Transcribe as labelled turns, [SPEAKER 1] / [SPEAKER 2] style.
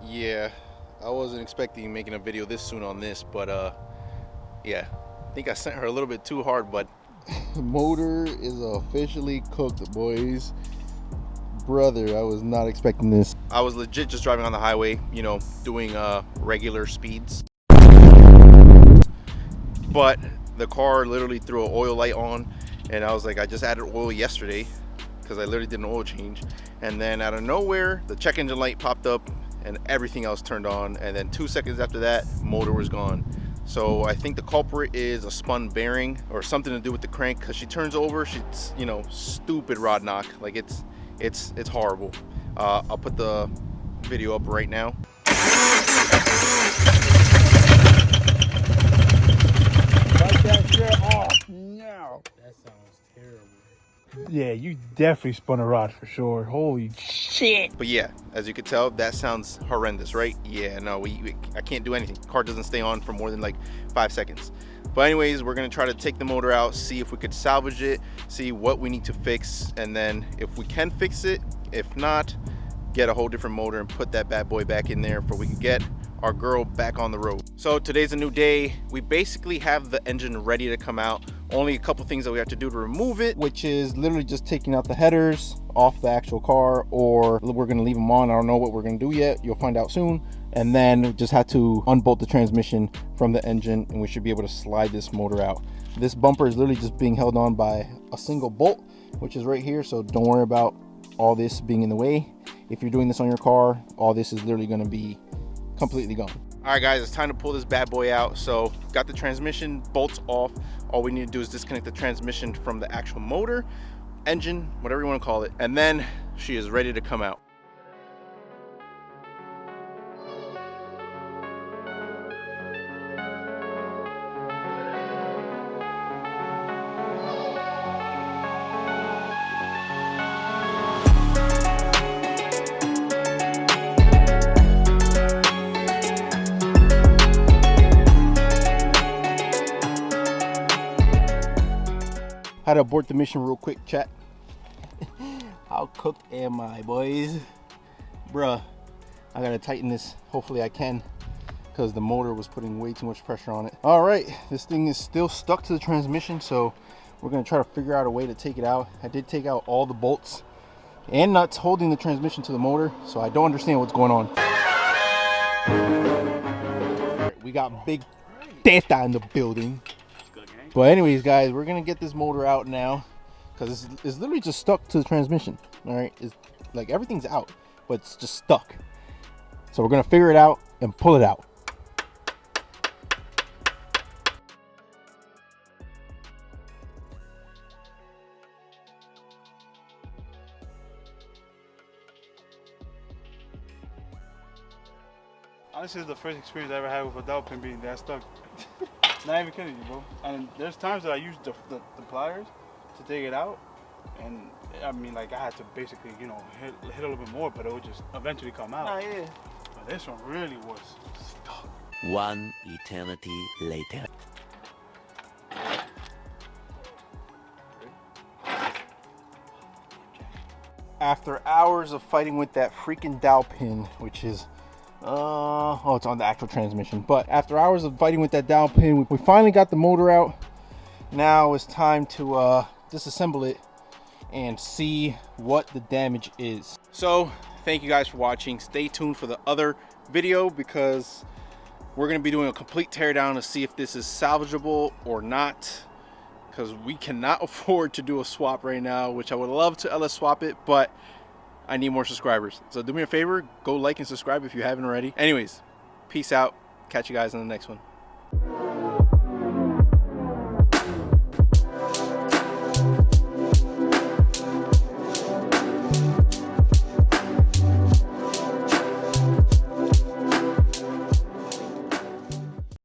[SPEAKER 1] Yeah, I wasn't expecting making a video this soon on this, but yeah, I think I sent her a little bit too hard, but
[SPEAKER 2] The motor is officially cooked, boys. Brother, I was not expecting this.
[SPEAKER 1] I was legit just driving on the highway, you know, doing regular speeds. But the car literally threw an oil light on, and I was like, I just added oil yesterday because I literally did an oil change. And then out of nowhere, the check engine light popped up and everything else turned on. And then 2 seconds after that, motor was gone. So I think the culprit is a spun bearing or something to do with the crank, because she turns over, she's, you know, stupid rod knock. Like it's horrible. I'll put the video up right now.
[SPEAKER 2] That shit off now.
[SPEAKER 3] That sounds terrible.
[SPEAKER 2] Yeah, you definitely spun a rod for sure. Holy shit.
[SPEAKER 1] But yeah, as you can tell, that sounds horrendous, right? Yeah, no, I can't do anything. Car doesn't stay on for more than like 5 seconds. But anyways, we're gonna try to take the motor out, see if we could salvage it, see what we need to fix, and then if we can fix it, if not, get a whole different motor and put that bad boy back in there, for we can get our girl back on the road. So today's a new day. We basically have the engine ready to come out. Only a couple things that we have to do to remove it, which is literally just taking out the headers off the actual car, or we're gonna leave them on. I don't know what we're gonna do yet. You'll find out soon. And then just have to unbolt the transmission from the engine, and we should be able to slide this motor out. This bumper is literally just being held on by a single bolt, which is right here. So don't worry about all this being in the way. If you're doing this on your car, all this is literally gonna be completely gone. All right guys, it's time to pull this bad boy out. So got the transmission bolts off. All we need to do is disconnect the transmission from the actual motor, engine, whatever you want to call it, and then she is ready to come out. How to abort the mission real quick, chat. How cooked am I, boys? Bruh, I gotta tighten this. Hopefully I can, because the motor was putting way too much pressure on it. All right, this thing is still stuck to the transmission, so we're gonna try to figure out a way to take it out. I did take out all the bolts and nuts holding the transmission to the motor, so I don't understand what's going on. We got big Teta in the building. But anyways, guys, we're gonna get this motor out now, because it's literally just stuck to the transmission. All right, it's like everything's out, but it's just stuck. So we're gonna figure it out and pull it out.
[SPEAKER 3] Honestly, this is the first experience I ever had with a dowel pin being that stuck. Not even kidding you, bro. And there's times that I used the pliers to take it out, and I mean, like, I had to basically, you know, hit a little bit more, but it would just eventually come out.
[SPEAKER 1] Oh yeah.
[SPEAKER 3] But this one really was stuck.
[SPEAKER 4] One eternity later.
[SPEAKER 1] After hours of fighting with that freaking dowel pin, which is oh, it's on the actual transmission, but after hours of fighting with that dowel pin, we finally got the motor out. Now it's time to disassemble it and see what the damage is. So thank you guys for watching. Stay tuned for the other video, because we're going to be doing a complete teardown to see if this is salvageable or not, because we cannot afford to do a swap right now, which I would love to LS swap it, but I need more subscribers. So do me a favor, go like and subscribe if you haven't already. Anyways, peace out. Catch you guys in the next one.